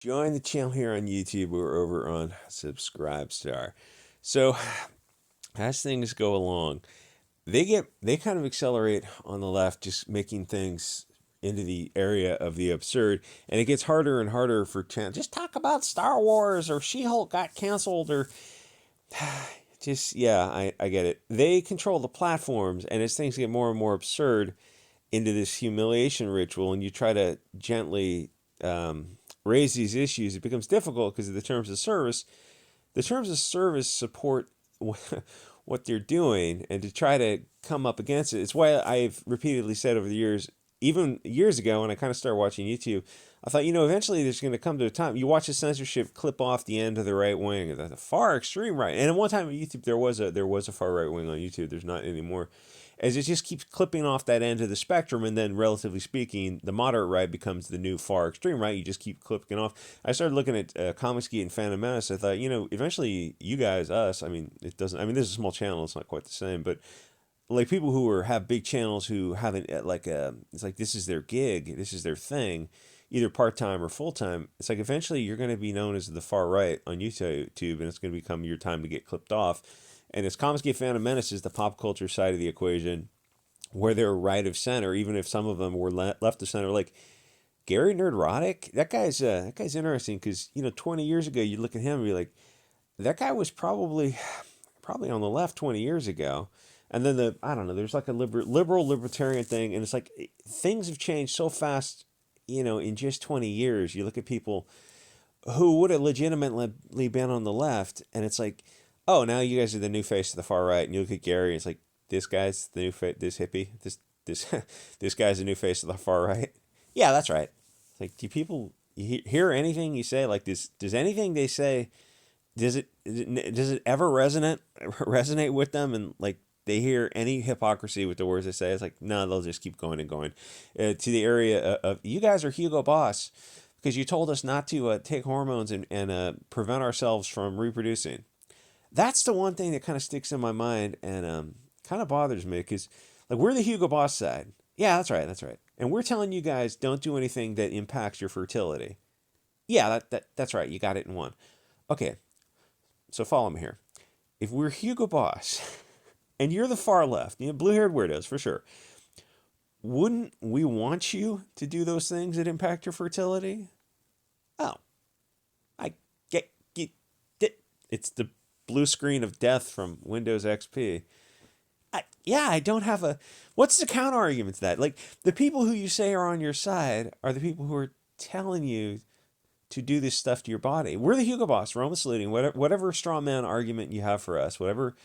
Join the channel here on YouTube. We're over on Subscribestar. So as things go along, they kind of accelerate on the left, just making things into the area of the absurd, and it gets harder and harder for channel. Just talk about Star Wars or She-Hulk got canceled or just yeah, I get it. They control the platforms, and as things get more and more absurd into this humiliation ritual, and you try to gently raise these issues, it becomes difficult because of the terms of service. The terms of service support what they're doing, and to try to come up against it. It's why I've repeatedly said over the years, even years ago when I kind of started watching YouTube, I thought, eventually there's going to come to a time you watch the censorship clip off the end of the right wing, the far extreme right. And at one time on YouTube there was a far right wing on YouTube. There's not anymore. As it just keeps clipping off that end of the spectrum, and then relatively speaking, the moderate right becomes the new far extreme right. You just keep clipping off. I started looking at Comics Geek and Phantom Menace. I thought, eventually you guys, us, it doesn't. This is a small channel. It's not quite the same, but like people who have big channels who haven't it's like this is their gig, this is their thing, either part-time or full-time. It's like eventually you're going to be known as the far right on YouTube, and it's going to become your time to get clipped off. And as Comics Geek Phantom Menace is the pop culture side of the equation, where they're right of center, even if some of them were left of center, like Gary Nerdrotic. That guy's interesting because 20 years ago you look at him and be like, that guy was probably on the left 20 years ago. And then I don't know, there's like a liberal libertarian thing, and it's like things have changed so fast, in just 20 years. You look at people who would have legitimately been on the left, and it's like, oh, now you guys are the new face of the far right. And you look at Gary, and it's like, this guy's the new this hippie, this this guy's the new face of the far right. Yeah, that's right. It's like, do people hear anything you say? Like, does anything they say, does it ever resonate with them? And like, they hear any hypocrisy with the words they say? It's like, no, they'll just keep going and going to the area of you guys are Hugo Boss because you told us not to take hormones and prevent ourselves from reproducing. That's the one thing that kind of sticks in my mind and kind of bothers me because, like, we're the Hugo Boss side. Yeah, that's right, that's right. And we're telling you guys don't do anything that impacts your fertility. Yeah, that's right. You got it in one. Okay, so follow me here. If we're Hugo Boss and you're the far left, blue-haired weirdos for sure, wouldn't we want you to do those things that impact your fertility? Oh, I get it. It's the blue screen of death from Windows XP. I don't have a. What's the counter argument to that? Like, the people who you say are on your side are the people who are telling you to do this stuff to your body. We're the Hugo Boss. We're almost saluting whatever straw man argument you have for us, whatever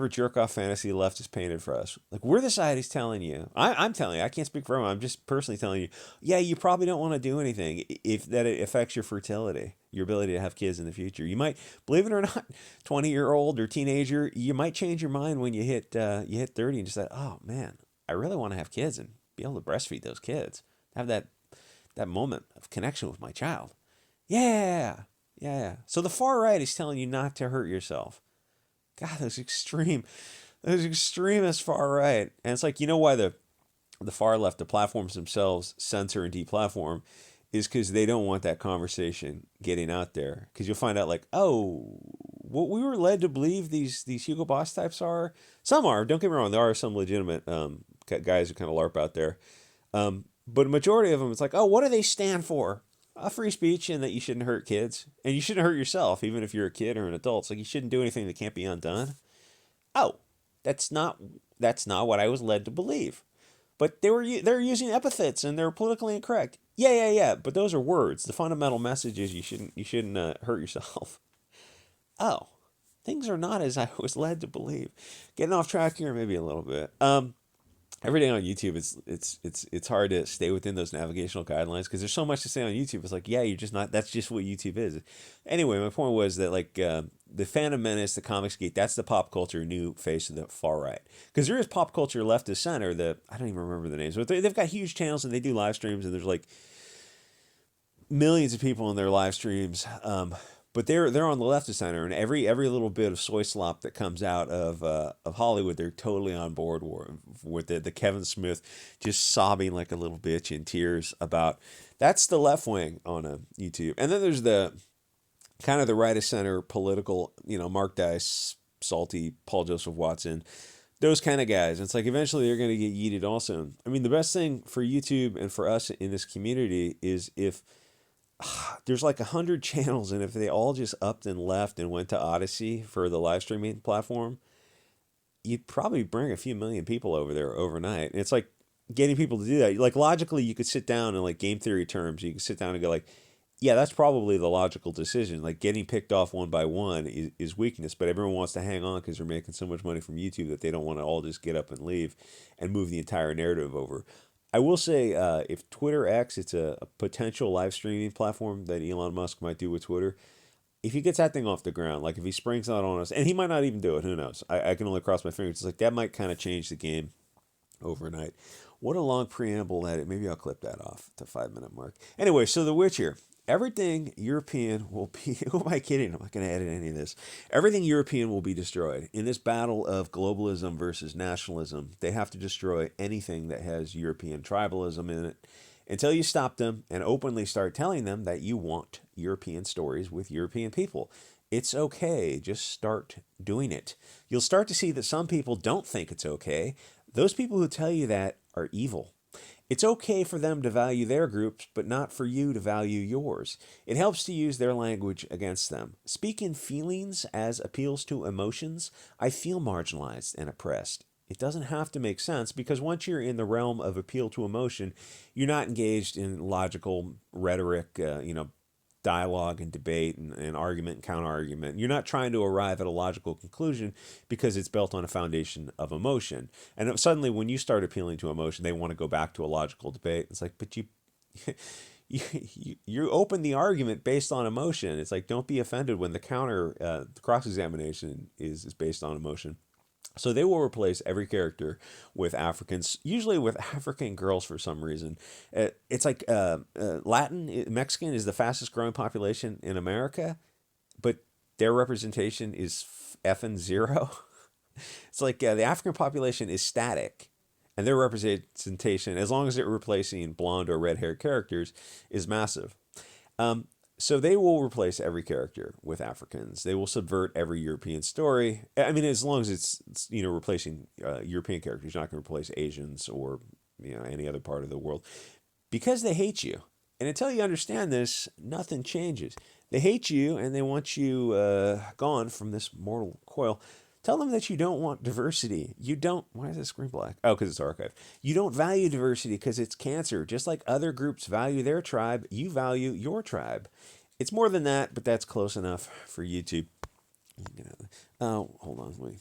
jerk off fantasy the left has painted for us. Like, we're the side who's telling you. I'm telling you. I can't speak for everyone. I'm just personally telling you. Yeah, you probably don't want to do anything if that it affects your fertility, your ability to have kids in the future. You might, believe it or not, 20-year-old or teenager, you might change your mind when you hit 30 and just say, oh man, I really want to have kids and be able to breastfeed those kids, have that moment of connection with my child. Yeah. So the far right is telling you not to hurt yourself. God, those extremist far right. And it's like, why the far left, the platforms themselves censor and deplatform is because they don't want that conversation getting out there. Because you'll find out like, oh, what we were led to believe these Hugo Boss types are. Some are, don't get me wrong, there are some legitimate guys who kind of LARP out there. But a majority of them, it's like, oh, what do they stand for? Free speech and that you shouldn't hurt kids. And you shouldn't hurt yourself, even if you're a kid or an adult. It's like you shouldn't do anything that can't be undone. Oh, that's not what I was led to believe. But they're using epithets and they're politically incorrect. Yeah. But those are words. The fundamental message is you shouldn't hurt yourself. Oh, things are not as I was led to believe. Getting off track here, maybe a little bit. Every day on YouTube, it's hard to stay within those navigational guidelines because there's so much to say on YouTube. It's like, yeah, you're just not. That's just what YouTube is. Anyway, my point was that like the Phantom Menace, the Comics Geek, that's the pop culture new face of the far right. Because there is pop culture left of center. I don't even remember the names, but they've got huge channels and they do live streams and there's like millions of people in their live streams. but they're on the left of center, and every little bit of soy slop that comes out of Hollywood, they're totally on board with the Kevin Smith just sobbing like a little bitch in tears about. That's the left wing on a YouTube, and then there's the kind of the right of center political, Mark Dice, Salty, Paul Joseph Watson, those kind of guys. It's like eventually they're going to get yeeted also. I mean, the best thing for YouTube and for us in this community is if there's like 100 channels, and if they all just upped and left and went to Odyssey for the live streaming platform, you'd probably bring a few million people over there overnight. And it's like getting people to do that. Like logically, you could sit down in like game theory terms. You could sit down and go like, yeah, that's probably the logical decision. Like getting picked off one by one is weakness, but everyone wants to hang on because they're making so much money from YouTube that they don't want to all just get up and leave and move the entire narrative over. I will say, if Twitter X, it's a potential live streaming platform that Elon Musk might do with Twitter. If he gets that thing off the ground, like if he springs that on us, and he might not even do it, who knows? I can only cross my fingers. It's like that might kind of change the game overnight. What a long preamble that it. Maybe I'll clip that off at the 5 minute mark. Anyway, so The Witcher. Everything European will be. Who am I kidding? I'm not going to edit any of this. Everything European will be destroyed in this battle of globalism versus nationalism. They have to destroy anything that has European tribalism in it until you stop them and openly start telling them that you want European stories with European people. It's okay. Just start doing it. You'll start to see that some people don't think it's okay. Those people who tell you that are evil. It's okay for them to value their groups, but not for you to value yours. It helps to use their language against them. Speak in feelings as appeals to emotions. I feel marginalized and oppressed. It doesn't have to make sense because once you're in the realm of appeal to emotion, you're not engaged in logical rhetoric, dialogue and debate and argument and counter argument. You're not trying to arrive at a logical conclusion because it's built on a foundation of emotion. And suddenly, when you start appealing to emotion, they want to go back to a logical debate. It's like, but you open the argument based on emotion. It's like, don't be offended when the the cross examination is based on emotion. So they will replace every character with Africans, usually with African girls for some reason. It's like Mexican is the fastest growing population in America, but their representation is effing zero. It's like the African population is static, and their representation, as long as they're replacing blonde or red haired characters, is massive. Um, so they will replace every character with Africans. They will subvert every European story. I mean, as long as it's replacing European characters, you're not going to replace Asians or any other part of the world because they hate you. And until you understand this, nothing changes. They hate you and they want you gone from this mortal coil. Tell them that you don't want diversity. You don't. Why is the screen black? Oh, because it's archived. You don't value diversity because it's cancer. Just like other groups value their tribe, you value your tribe. It's more than that, but that's close enough for YouTube. Oh, hold on. Wait.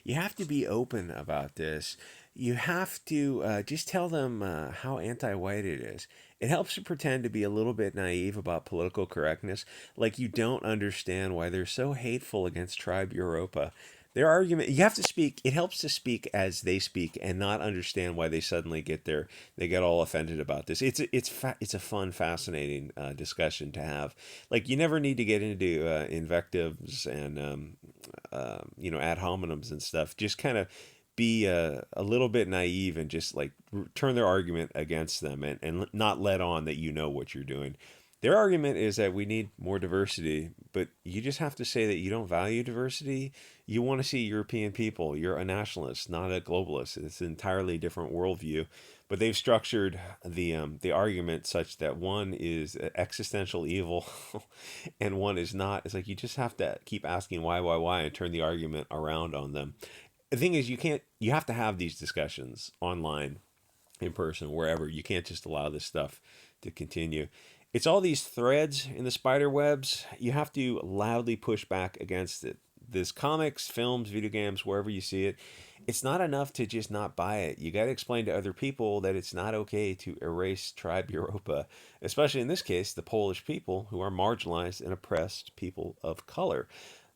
You have to be open about this. You have to just tell them how anti-white it is. It helps to pretend to be a little bit naive about political correctness, like you don't understand why they're so hateful against Tribe Europa. Their argument, you have to speak, it helps to speak as they speak and not understand why they suddenly they get all offended about this. It's a fun, fascinating discussion to have. Like, you never need to get into invectives and, ad hominems and stuff. Just kind of be a little bit naive and just like turn their argument against them and not let on that you know what you're doing. Their argument is that we need more diversity, but you just have to say that you don't value diversity. You want to see European people. You're a nationalist, not a globalist. It's an entirely different worldview. But they've structured the argument such that one is existential evil, and one is not. It's like you just have to keep asking why, and turn the argument around on them. The thing is, you have to have these discussions online, in person, wherever. You can't just allow this stuff to continue. It's all these threads in the spider webs. You have to loudly push back against it. This comics, films, video games, wherever you see it, it's not enough to just not buy it. You got to explain to other people that it's not okay to erase Tribe Europa, especially in this case, the Polish people who are marginalized and oppressed people of color.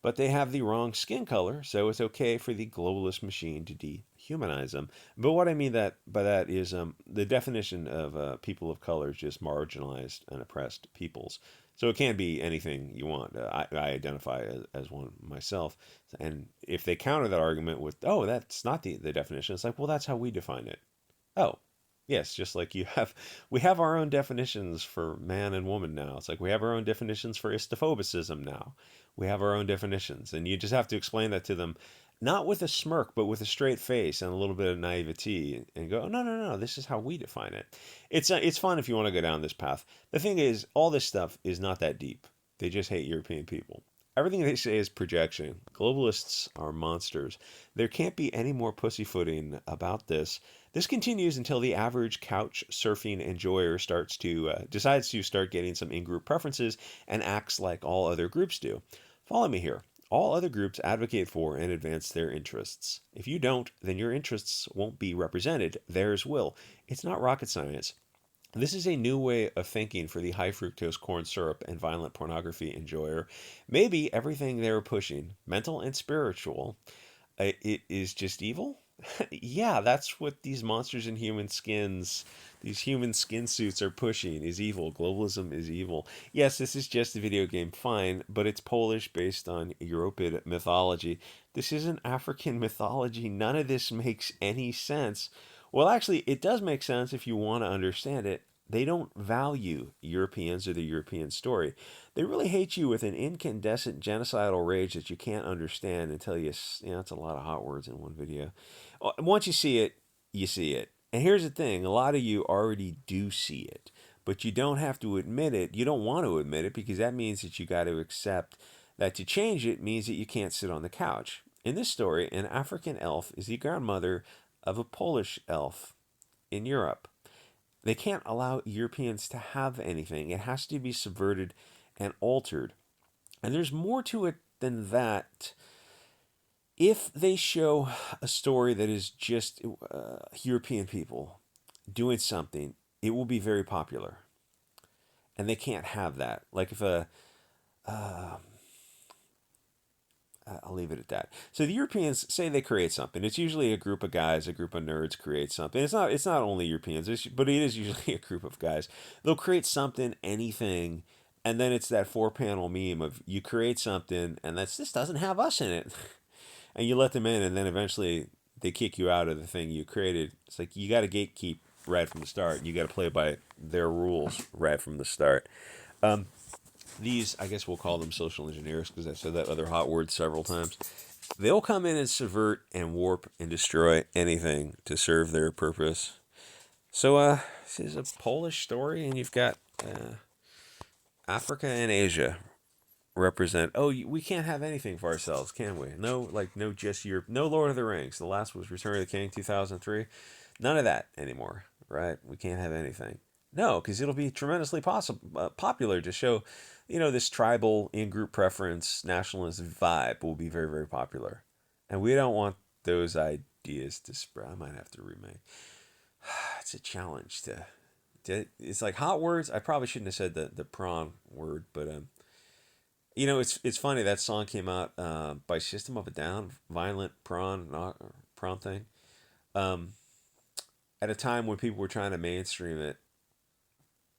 But they have the wrong skin color, so it's okay for the globalist machine to humanize them. But what I mean that by that is the definition of people of color is just marginalized and oppressed peoples. So it can be anything you want. I identify as one myself. And if they counter that argument with, oh, that's not the definition, it's like, well, that's how we define it. Oh, yes, just like we have our own definitions for man and woman now. It's like we have our own definitions for istophobicism now. We have our own definitions, and you just have to explain that to them, not with a smirk, but with a straight face and a little bit of naivety, and go, no, no, no, this is how we define it. It's fun if you want to go down this path. The thing is, all this stuff is not that deep. They just hate European people. Everything they say is projection. Globalists are monsters. There can't be any more pussyfooting about this. This continues until the average couch surfing enjoyer decides to start getting some in-group preferences and acts like all other groups do. Follow me here. All other groups advocate for and advance their interests. If you don't, then your interests won't be represented. Theirs will. It's not rocket science. This is a new way of thinking for the high fructose corn syrup and violent pornography enjoyer. Maybe everything they're pushing, mental and spiritual, it is just evil? Yeah, that's what these monsters in these human skin suits are pushing, is evil. Globalism is evil. Yes, this is just a video game, fine, but it's Polish based on European mythology. This isn't African mythology. None of this makes any sense. Well, actually, it does make sense if you want to understand it. They don't value Europeans or the European story. They really hate you with an incandescent genocidal rage that you can't understand until it's a lot of hot words in one video. Once you see it, you see it. And here's the thing, a lot of you already do see it, but you don't have to admit it. You don't want to admit it because that means that you got to accept that to change it means that you can't sit on the couch. In this story, an African elf is the grandmother of a Polish elf in Europe. They can't allow Europeans to have anything. It has to be subverted and altered. And there's more to it than that. If they show a story that is just European people doing something, it will be very popular. And they can't have that. Like if I'll leave it at that. So the Europeans say they create something. It's usually a group of guys, a group of nerds create something. It's not only Europeans, but it is usually a group of guys. They'll create something, anything, and then it's that four-panel meme of you create something and this doesn't have us in it. And you let them in, and then eventually they kick you out of the thing you created. It's like you got to gatekeep right from the start. You got to play by their rules right from the start. These, I guess we'll call them social engineers because I've said that other hot word several times. They'll come in and subvert and warp and destroy anything to serve their purpose. So this is a Polish story, and you've got Africa and Asia represent. Oh, we can't have anything for ourselves, can we? No, no, just Europe. No Lord of the Rings. The last was Return of the King, 2003. None of that anymore, right? We can't have anything. No, because it'll be tremendously popular to show, this tribal in-group preference, nationalist vibe will be very, very popular. And we don't want those ideas to spread. I might have to remake. It's a challenge it's like hot words. I probably shouldn't have said the prawn word, but it's funny that song came out by System of a Down, Violent Prawn thing, at a time when people were trying to mainstream it.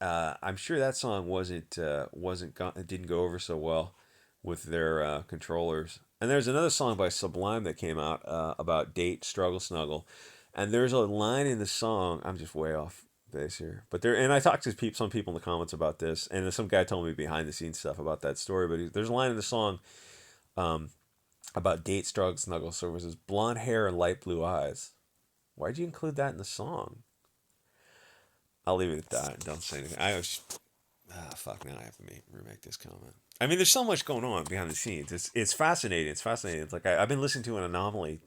I'm sure that song didn't go over so well with their controllers. And there's another song by Sublime that came out about date, struggle, snuggle, and there's a line in the song. I'm just way off base here, but and I talked to some people in the comments about this, and some guy told me behind the scenes stuff about that story. But there's a line in the song about date, struggle, snuggle. So it says blonde hair and light blue eyes. Why'd you include that in the song? I'll leave it at that. Don't say anything. Fuck. Now I have to remake this comment. I mean, there's so much going on behind the scenes. It's fascinating. It's fascinating. It's like I've been listening to an Anomaly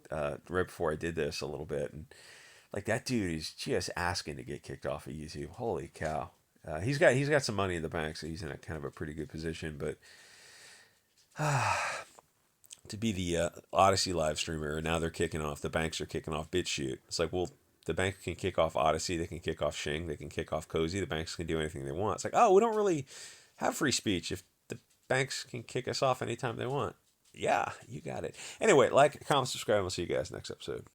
right before I did this a little bit, and like that dude is just asking to get kicked off of YouTube. Holy cow! He's got some money in the bank, so he's in a kind of a pretty good position. But to be the Odyssey live streamer, and now they're kicking off. The banks are kicking off BitChute. It's like, well, the bank can kick off Odyssey, they can kick off Shing, they can kick off Cozy. The banks can do anything they want. It's like, oh, we don't really have free speech if the banks can kick us off anytime they want. Yeah, you got it. Anyway, like, comment, subscribe, and we'll see you guys next episode.